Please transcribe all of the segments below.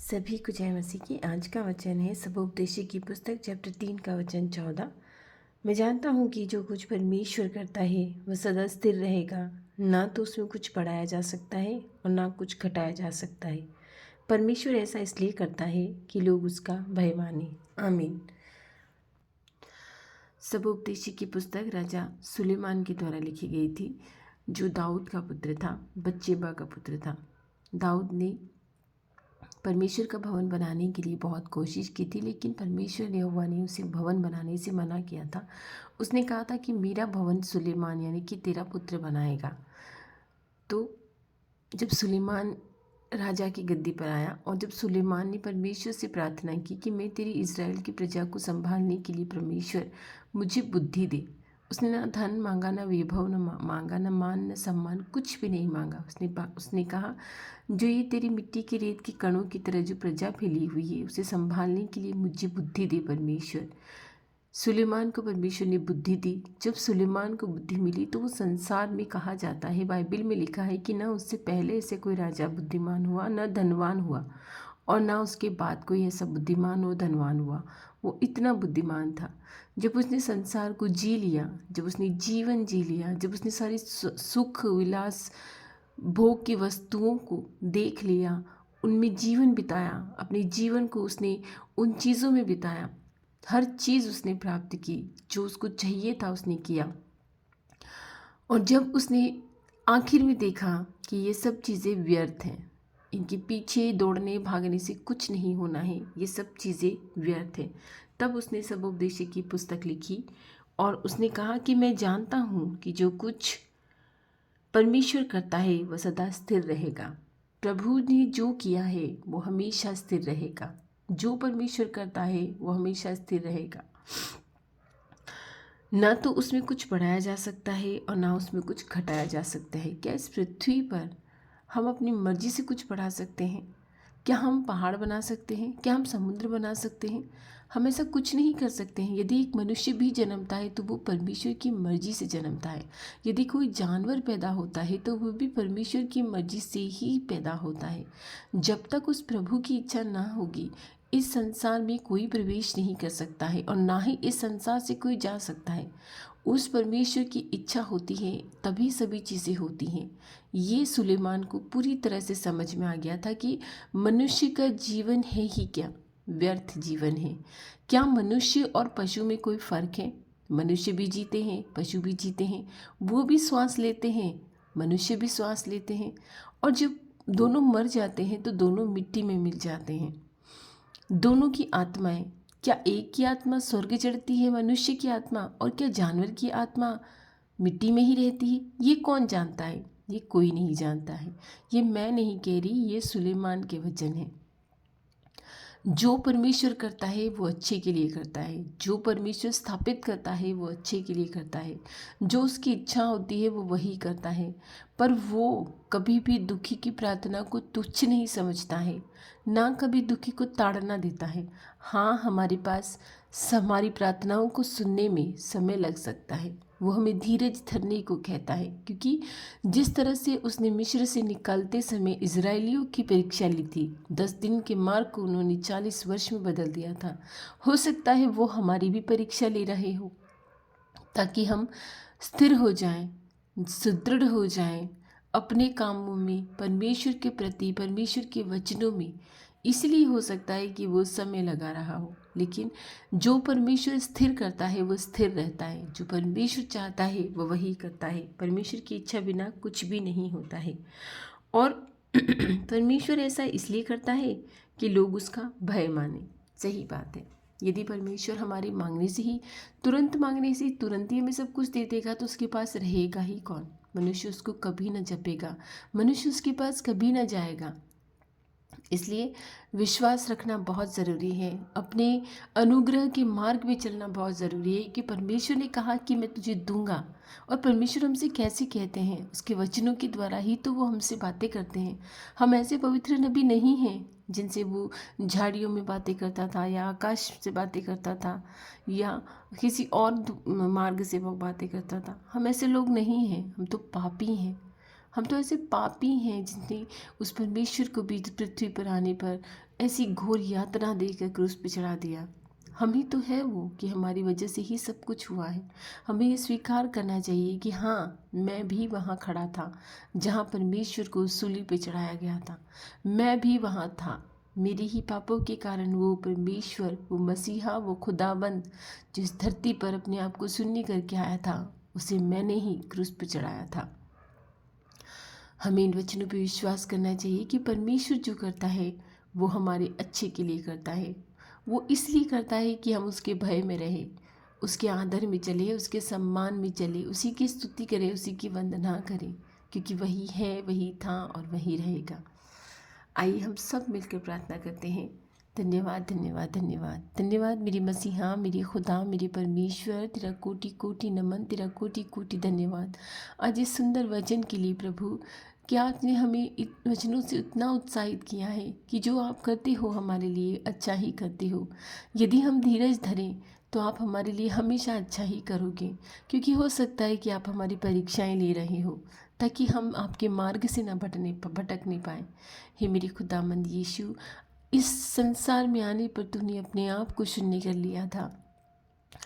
सभी को जय मसीह की। आज का वचन है सबोपदेशी की पुस्तक चैप्टर 3 का वचन 14। मैं जानता हूँ कि जो कुछ परमेश्वर करता है वह सदा स्थिर रहेगा, ना तो उसमें कुछ बढ़ाया जा सकता है और ना कुछ घटाया जा सकता है। परमेश्वर ऐसा इसलिए करता है कि लोग उसका भय माने। आमीन। सबोपदेशी की पुस्तक राजा सुलेमान के द्वारा लिखी गई थी, जो दाऊद का पुत्र था, बत्शेबा का पुत्र था। दाऊद ने परमेश्वर का भवन बनाने के लिए बहुत कोशिश की थी, लेकिन परमेश्वर यहोवा ने उसे भवन बनाने से मना किया था। उसने कहा था कि मेरा भवन सुलेमान यानी कि तेरा पुत्र बनाएगा। तो जब सुलेमान राजा की गद्दी पर आया और जब सुलेमान ने परमेश्वर से प्रार्थना की कि मैं तेरी इज़राइल की प्रजा को संभालने के लिए परमेश्वर मुझे बुद्धि दे। उसने ना धन मांगा, ना वैभव न मांगा, न मान न सम्मान, कुछ भी नहीं मांगा। उसने कहा, जो ये तेरी मिट्टी के रेत के कणों की तरह जो प्रजा फैली हुई है, उसे संभालने के लिए मुझे बुद्धि दे परमेश्वर। सुलेमान को परमेश्वर ने बुद्धि दी। जब सुलेमान को बुद्धि मिली तो वो संसार में कहा जाता है, बाइबल में लिखा है कि न उससे पहले ऐसे कोई राजा बुद्धिमान हुआ, न धनवान हुआ, और ना उसके बाद कोई ऐसा बुद्धिमान और धनवान हुआ। वो इतना बुद्धिमान था। जब उसने संसार को जी लिया, जब उसने जीवन जी लिया, जब उसने सारी सुख विलास भोग की वस्तुओं को देख लिया, उनमें जीवन बिताया, अपने जीवन को उसने उन चीज़ों में बिताया, हर चीज़ उसने प्राप्त की, जो उसको चाहिए था उसने किया। और जब उसने आखिर में देखा कि ये सब चीज़ें व्यर्थ हैं, इनके पीछे दौड़ने भागने से कुछ नहीं होना है, ये सब चीज़ें व्यर्थ हैं, तब उसने सबोपदेशी की पुस्तक लिखी और उसने कहा कि मैं जानता हूँ कि जो कुछ परमेश्वर करता है वह सदा स्थिर रहेगा। प्रभु ने जो किया है वो हमेशा स्थिर रहेगा। जो परमेश्वर करता है वो हमेशा स्थिर रहेगा। ना तो उसमें कुछ बढ़ाया जा सकता है और ना उसमें कुछ घटाया जा सकता है। क्या इस पृथ्वी पर हम अपनी मर्जी से कुछ बढ़ा सकते हैं? क्या हम पहाड़ बना सकते हैं? क्या हम समुद्र बना सकते हैं? हम ऐसा कुछ नहीं कर सकते हैं। यदि एक मनुष्य भी जन्मता है तो वो परमेश्वर की मर्जी से जन्मता है। यदि कोई जानवर पैदा होता है तो वो भी परमेश्वर की मर्जी से ही पैदा होता है। जब तक उस प्रभु की इच्छा ना होगी, इस संसार में कोई प्रवेश नहीं कर सकता है और ना ही इस संसार से कोई जा सकता है। उस परमेश्वर की इच्छा होती है तभी सभी चीज़ें होती हैं। ये सुलेमान को पूरी तरह से समझ में आ गया था कि मनुष्य का जीवन है ही क्या, व्यर्थ जीवन है। क्या मनुष्य और पशु में कोई फ़र्क है? मनुष्य भी जीते हैं, पशु भी जीते हैं, वो भी श्वास लेते हैं, मनुष्य भी श्वास लेते हैं, और जब दोनों मर जाते हैं तो दोनों मिट्टी में मिल जाते हैं। दोनों की आत्माएं, क्या एक की आत्मा स्वर्ग चढ़ती है मनुष्य की आत्मा, और क्या जानवर की आत्मा मिट्टी में ही रहती है? ये कौन जानता है? ये कोई नहीं जानता है। ये मैं नहीं कह रही, ये सुलेमान के वचन है। जो परमेश्वर करता है वो अच्छे के लिए करता है। जो परमेश्वर स्थापित करता है वो अच्छे के लिए करता है। जो उसकी इच्छा होती है वो वही करता है। पर वो कभी भी दुखी की प्रार्थना को तुच्छ नहीं समझता है, ना कभी दुखी को ताड़ना देता है। हाँ, हमारे पास हमारी प्रार्थनाओं को सुनने में समय लग सकता है। वो हमें धीरज धरने को कहता है, क्योंकि जिस तरह से उसने मिस्र से निकलते समय इजरायलियों की परीक्षा ली थी, 10 दिन के मार्ग को उन्होंने 40 वर्ष में बदल दिया था। हो सकता है वो हमारी भी परीक्षा ले रहे हो, ताकि हम स्थिर हो जाएं, सुदृढ़ हो जाएं अपने कामों में, परमेश्वर के प्रति, परमेश्वर के वचनों में। इसलिए हो सकता है कि वो समय लगा रहा हो, लेकिन जो परमेश्वर स्थिर करता है वो स्थिर रहता है। जो परमेश्वर चाहता है वो वही करता है। परमेश्वर की इच्छा बिना कुछ भी नहीं होता है। और परमेश्वर ऐसा इसलिए करता है कि लोग उसका भय माने। सही बात है। यदि परमेश्वर हमारे मांगने से ही, तुरंत मांगने से तुरंत ही हमें सब कुछ दे देगा तो उसके पास रहेगा ही कौन? मनुष्य उसको कभी न जपेगा, मनुष्य उसके पास कभी न जाएगा। इसलिए विश्वास रखना बहुत ज़रूरी है। अपने अनुग्रह के मार्ग में चलना बहुत ज़रूरी है कि परमेश्वर ने कहा कि मैं तुझे दूंगा। और परमेश्वर हमसे कैसे कहते हैं? उसके वचनों के द्वारा ही तो वो हमसे बातें करते हैं। हम ऐसे पवित्र नबी नहीं हैं जिनसे वो झाड़ियों में बातें करता था या आकाश से बातें करता था या किसी और मार्ग से वो बातें करता था। हम ऐसे लोग नहीं हैं, हम तो पापी हैं। हम तो ऐसे पापी हैं जिनने उस परमेश्वर को भी पृथ्वी पर आने पर ऐसी घोर यातना देकर क्रूस पे चढ़ा दिया। हम ही तो है वो कि हमारी वजह से ही सब कुछ हुआ है। हमें ये स्वीकार करना चाहिए कि हाँ, मैं भी वहाँ खड़ा था जहाँ परमेश्वर को सूली पे चढ़ाया गया था। मैं भी वहाँ था। मेरे ही पापों के कारण वो परमेश्वर, वो मसीहा, वो खुदाबंद जो इस धरती पर अपने आप को सुन्नी करके आया था, उसे मैंने ही क्रूस पे चढ़ाया था। हमें इन वचनों पर विश्वास करना चाहिए कि परमेश्वर जो करता है वो हमारे अच्छे के लिए करता है। वो इसलिए करता है कि हम उसके भय में रहें, उसके आदर में चले, उसके सम्मान में चले, उसी की स्तुति करें, उसी की वंदना करें, क्योंकि वही है, वही था और वही रहेगा। आइए हम सब मिलकर प्रार्थना करते हैं। धन्यवाद धन्यवाद धन्यवाद धन्यवाद मेरी मसीहा, मेरी खुदा, मेरे परमेश्वर, तेरा कोटि कोटि नमन, तेरा कोटि कोटि धन्यवाद आज इस सुंदर वचन के लिए प्रभु। क्या आपने हमें इन वचनों से इतना उत्साहित किया है कि जो आप करते हो हमारे लिए अच्छा ही करते हो। यदि हम धीरज धरें तो आप हमारे लिए हमेशा अच्छा ही करोगे, क्योंकि हो सकता है कि आप हमारी परीक्षाएं ले रहे हो ताकि हम आपके मार्ग से न भटक नहीं पाए। हे मेरी खुदामंद यीशु, इस संसार में आने पर तूने अपने आप को शून्य कर लिया था।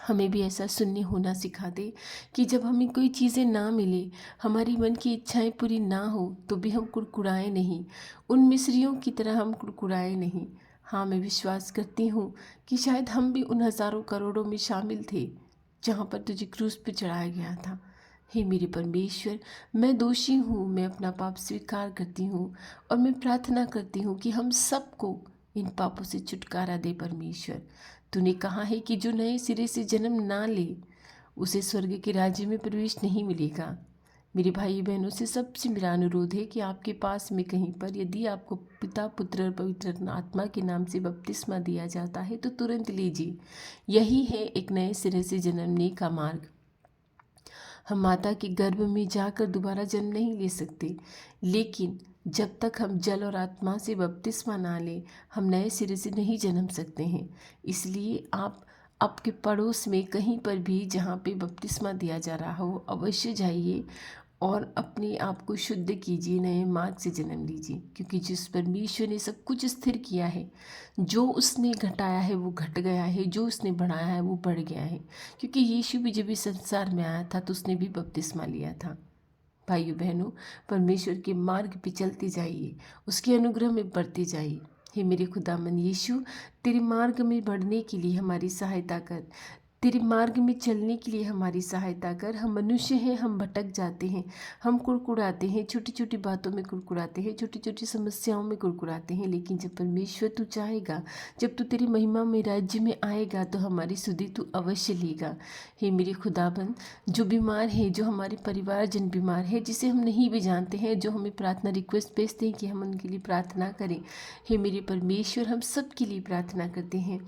हमें भी ऐसा शून्य होना सिखा दे कि जब हमें कोई चीज़ें ना मिले, हमारी मन की इच्छाएं पूरी ना हो, तो भी हम कुड़कुड़ाए नहीं, उन मिस्रियों की तरह हम कुड़कुड़ाए नहीं। हाँ, मैं विश्वास करती हूँ कि शायद हम भी उन हज़ारों करोड़ों में शामिल थे जहाँ पर तुझे क्रूस पे चढ़ाया गया था। हे मेरे परमेश्वर, मैं दोषी हूँ, मैं अपना पाप स्वीकार करती हूँ और मैं प्रार्थना करती हूँ कि हम सबको इन पापों से छुटकारा दे परमेश्वर। तूने कहा है कि जो नए सिरे से जन्म ना ले उसे स्वर्ग के राज्य में प्रवेश नहीं मिलेगा। मेरे भाई बहनों से सबसे मेरा अनुरोध है कि आपके पास में कहीं पर यदि आपको पिता, पुत्र और पवित्र आत्मा के नाम से बपतिस्मा दिया जाता है तो तुरंत लीजिए। यही है एक नए सिरे से जन्मने का मार्ग। हम माता के गर्भ में जाकर दोबारा जन्म नहीं ले सकते, लेकिन जब तक हम जल और आत्मा से बपतिस्मा ना लें, हम नए सिरे से नहीं जन्म सकते हैं। इसलिए आप आपके पड़ोस में कहीं पर भी जहाँ पे बपतिस्मा दिया जा रहा हो अवश्य जाइए और अपने आप को शुद्ध कीजिए, नए मार्ग से जन्म लीजिए, क्योंकि जिस परमेश्वर ने सब कुछ स्थिर किया है, जो उसने घटाया है वो घट गया है, जो उसने बढ़ाया है वो बढ़ गया है। क्योंकि यीशु भी जब इस संसार में आया था तो उसने भी बपतिस्मा लिया था। भाइयों बहनों, परमेश्वर के मार्ग पे चलते जाइए, उसके अनुग्रह में बढ़ते जाइए। हे मेरे खुदामन यीशु, तेरे मार्ग में बढ़ने के लिए हमारी सहायता कर, तेरे मार्ग में चलने के लिए हमारी सहायता कर। हम मनुष्य हैं, हम भटक जाते हैं, हम कुड़कुड़ाते हैं, छोटी छोटी बातों में कुड़कुड़ाते हैं, छोटी छोटी समस्याओं में कुड़कुड़ाते हैं, लेकिन जब परमेश्वर तू चाहेगा, जब तू तेरी महिमा में राज्य में आएगा तो हमारी सुधि तू अवश्य लेगा। हे मेरे खुदाबंद, जो बीमार है, जो हमारे परिवारजन बीमार है, जिसे हम नहीं भी जानते हैं, जो हमें प्रार्थना रिक्वेस्ट भेजते हैं कि हम उनके लिए प्रार्थना करें, हे मेरे परमेश्वर, हम सब के लिए प्रार्थना करते हैं।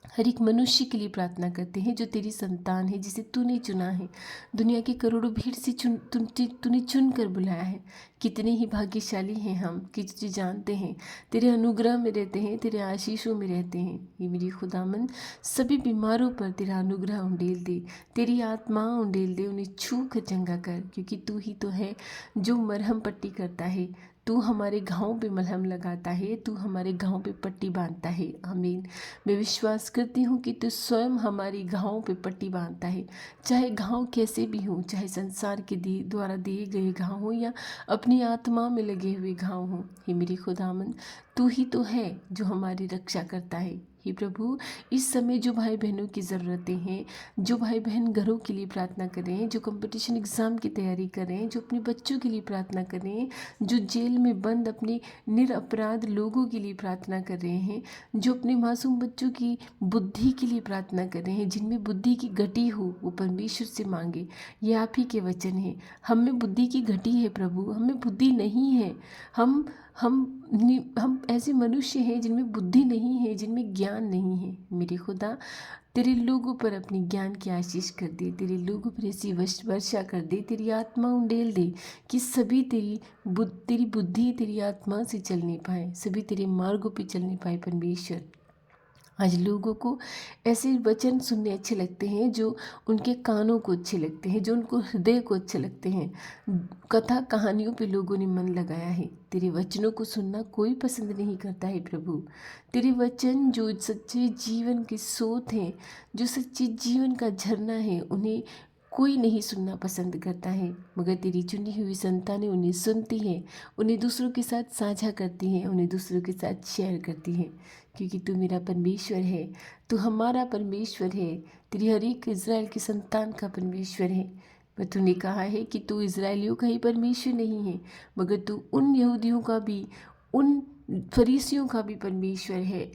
हर एक मनुष्य के लिए प्रार्थना करते हैं जो तेरी संतान है, जिसे तूने चुना है, दुनिया की करोड़ों भीड़ से तूने चुन कर बुलाया है। कितने ही भाग्यशाली हैं हम कि तुझे जानते हैं, तेरे अनुग्रह में रहते हैं, तेरे आशीषों में रहते हैं। ये मेरी खुदामंद, सभी बीमारों पर तेरा अनुग्रह उंडेल दे, तेरी आत्मा उंडेल दे, उन्हें छू कर चंगा कर, क्योंकि तू ही तो है जो मरहम पट्टी करता है। तू हमारे घावों पे मलहम लगाता है, तू हमारे घावों पे पट्टी बांधता है। आमीन। मैं विश्वास करती हूँ कि तू स्वयं हमारी घावों पे पट्टी बांधता है, चाहे घाव कैसे भी हों, चाहे संसार के द्वारा दिए गए घाव हों या अपनी आत्मा में लगे हुए घाव हों। हे मेरी खुदामंद, तू ही तो है जो हमारी रक्षा करता है। हे प्रभु, इस समय जो भाई बहनों की ज़रूरतें हैं, जो भाई बहन घरों के लिए प्रार्थना कर रहे हैं, जो कंपटीशन एग्ज़ाम की तैयारी कर रहे हैं, जो अपने बच्चों के लिए प्रार्थना कर रहे हैं, जो जेल में बंद अपने निरपराध लोगों के लिए प्रार्थना कर रहे हैं, जो अपने मासूम बच्चों की बुद्धि के लिए प्रार्थना कर रहे हैं, जिनमें बुद्धि की घटी हो, वो परमेश्वर से मांगे। ये आप ही के वचन है। हम में बुद्धि की घटी है प्रभु, हमें बुद्धि नहीं है। हम हम ऐसे मनुष्य हैं जिनमें बुद्धि नहीं है, जिनमें ज्ञान नहीं है। मेरे खुदा, तेरे लोगों पर अपनी ज्ञान की आशीष कर दे, तेरे लोगों पर ऐसी वर्षा कर दे, तेरी आत्मा उंडेल दे कि सभी तेरी बुद्धि तेरी आत्मा से चलने पाए, सभी तेरे मार्गों पे चलने पाए परमेश्वर। आज लोगों को ऐसे वचन सुनने अच्छे लगते हैं जो उनके कानों को अच्छे लगते हैं, जो उनको हृदय को अच्छे लगते हैं। कथा कहानियों पे लोगों ने मन लगाया है। तेरे वचनों को सुनना कोई पसंद नहीं करता है प्रभु। तेरे वचन जो सच्चे जीवन के स्रोत हैं, जो सच्चे जीवन का झरना है, उन्हें कोई नहीं सुनना पसंद करता है, मगर तेरी चुनी हुई संतानें उन्हें सुनती हैं, उन्हें दूसरों के साथ साझा करती हैं, उन्हें दूसरों के साथ शेयर करती हैं, क्योंकि तू मेरा परमेश्वर है, तू हमारा परमेश्वर है, तेरी हर एक इज़राइल की संतान का परमेश्वर है। पर तूने कहा है कि तू इज़राइलियों का ही परमेश्वर नहीं है, मगर तू उन यहूदियों का भी, उन फरीसियों का भी परमेश्वर है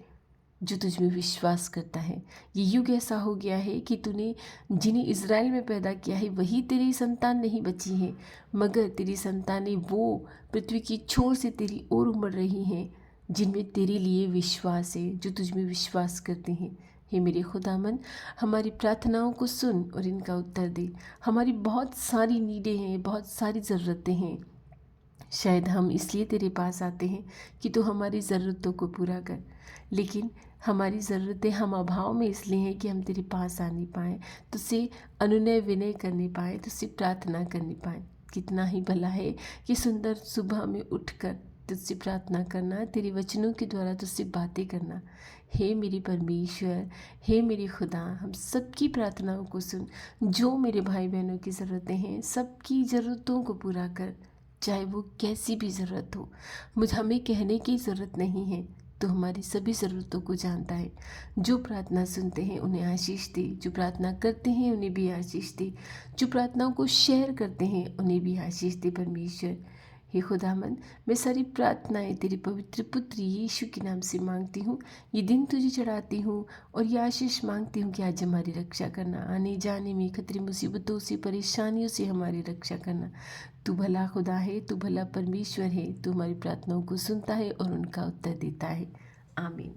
जो तुझ में विश्वास करता है। ये युग ऐसा हो गया है कि तूने जिन्हें इज़राइल में पैदा किया है वही तेरी संतान नहीं बची हैं, मगर तेरी संतानें वो पृथ्वी की छोर से तेरी ओर उमड़ रही हैं जिनमें तेरे लिए विश्वास है, जो तुझ में विश्वास करते हैं। हे मेरे खुदावन, हमारी प्रार्थनाओं को सुन और इनका उत्तर दे। हमारी बहुत सारी नीडें हैं, बहुत सारी ज़रूरतें हैं। शायद हम इसलिए तेरे पास आते हैं कि तू हमारी ज़रूरतों को पूरा कर, लेकिन हमारी ज़रूरतें हम अभाव में इसलिए हैं कि हम तेरे पास आ नहीं पाएँ, तुझसे अनुनय विनय कर नहीं पाएँ, तुझसे प्रार्थना कर नहीं पाएँ। कितना ही भला है कि सुंदर सुबह में उठकर तुझसे प्रार्थना करना, तेरे वचनों के द्वारा तुझसे बातें करना। हे मेरे परमेश्वर, हे मेरे खुदा, हम सबकी प्रार्थनाओं को सुन। जो मेरे भाई बहनों की ज़रूरतें हैं, सबकी ज़रूरतों को पूरा कर, चाहे वो कैसी भी ज़रूरत हो। हमें कहने की ज़रूरत नहीं है, तो हमारी सभी ज़रूरतों को जानता है। जो प्रार्थना सुनते हैं उन्हें आशीष दे, जो प्रार्थना करते हैं उन्हें भी आशीष दे, जो प्रार्थनाओं को शेयर करते हैं उन्हें भी आशीष दे परमेश्वर। हे खुदामंद, मैं सारी प्रार्थनाएं तेरे पवित्र पुत्र यीशु के नाम से मांगती हूँ। ये दिन तुझे चढ़ाती हूँ और ये आशीष मांगती हूँ कि आज हमारी रक्षा करना, आने जाने में खतरे मुसीबतों से परेशानियों से हमारी रक्षा करना। तू भला खुदा है, तू भला परमेश्वर है, तू हमारी प्रार्थनाओं को सुनता है और उनका उत्तर देता है। आमीन।